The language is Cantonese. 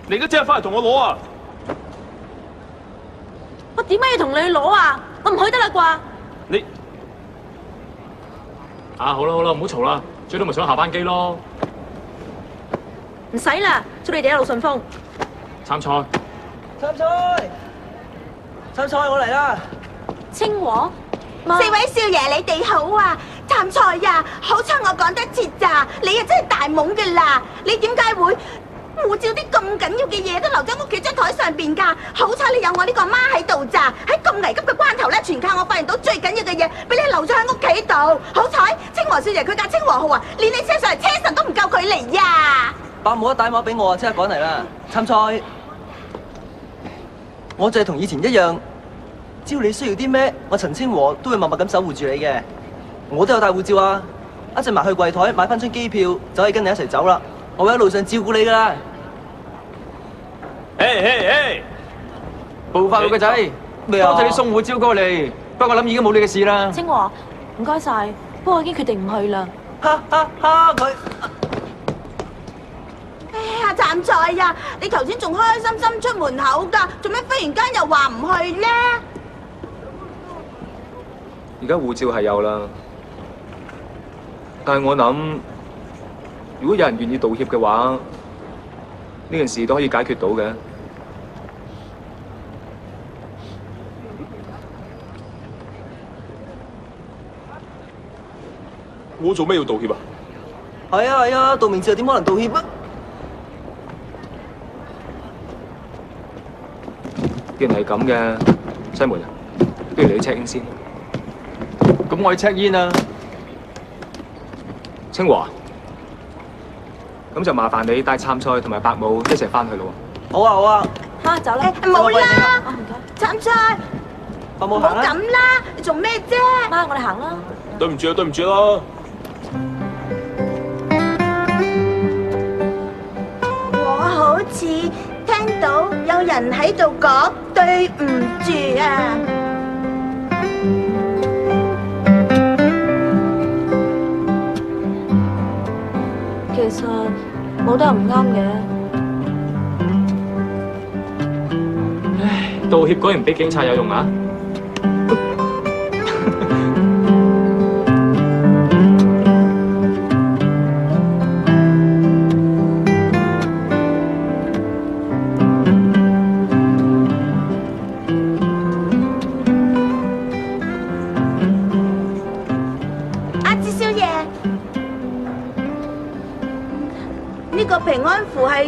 你而家即刻翻嚟同我攞啊！我點解要同你去攞啊？我唔去得啦啩？你好啦，唔好嘈啦，最多咪上下班機咯。唔使啦，祝你哋一路順風。參賽，我嚟啦！清和，四位少爺你哋好啊！參賽呀，好彩我趕得切咋，你啊真係大懵噶啦！你點解會護照啲咁緊要嘅嘢都留喺屋企張台上邊㗎？好彩你有我呢個媽喺度咋！喺咁危急嘅關頭咧，全靠我發現到最緊要嘅嘢，俾你留咗喺屋企度。好彩清和少爺佢架清和號啊，連你車上嚟車神都唔夠佢嚟呀！伯母一打電話俾我啊，即刻趕嚟啦！參賽，我就係同以前一樣，只要你需要啲咩，我陳清和都會默默咁守護住你嘅。我都有帶護照啊！一陣埋去櫃台買翻張機票，就可以跟你一齊走啦。我會喺路上照顧你噶啦。暴發佬嘅仔，咩啊？多謝你送護照過嚟，不過我諗已經冇你嘅事啦。清和，唔該晒，不過我已經決定唔去啦。佢。哎呀，站在呀！你頭先仲開開心心出門口㗎，做咩忽然間又話唔去咧？而家護照係有啦，但係我諗，如果有人願意道歉嘅話，呢件事都可以解決到嘅。我做咩要道歉啊？係啊，道明寺又點可能道歉啊？既然係咁嘅，西門啊，不如你去 check in 先。咁我去 check in 啊。清和，咁就麻煩你帶參賽同埋伯母一齊翻去咯。好啊。嚇，走啦！冇啦，唔該。參賽，伯母唔好行啦。咁啦，你做咩啫？媽，我哋行啦。對唔住啦。我好似聽到有人喺度講對唔住啊！其實冇得唔啱嘅。道歉果然比警察有用啊！阿志少爺，呢個平安符係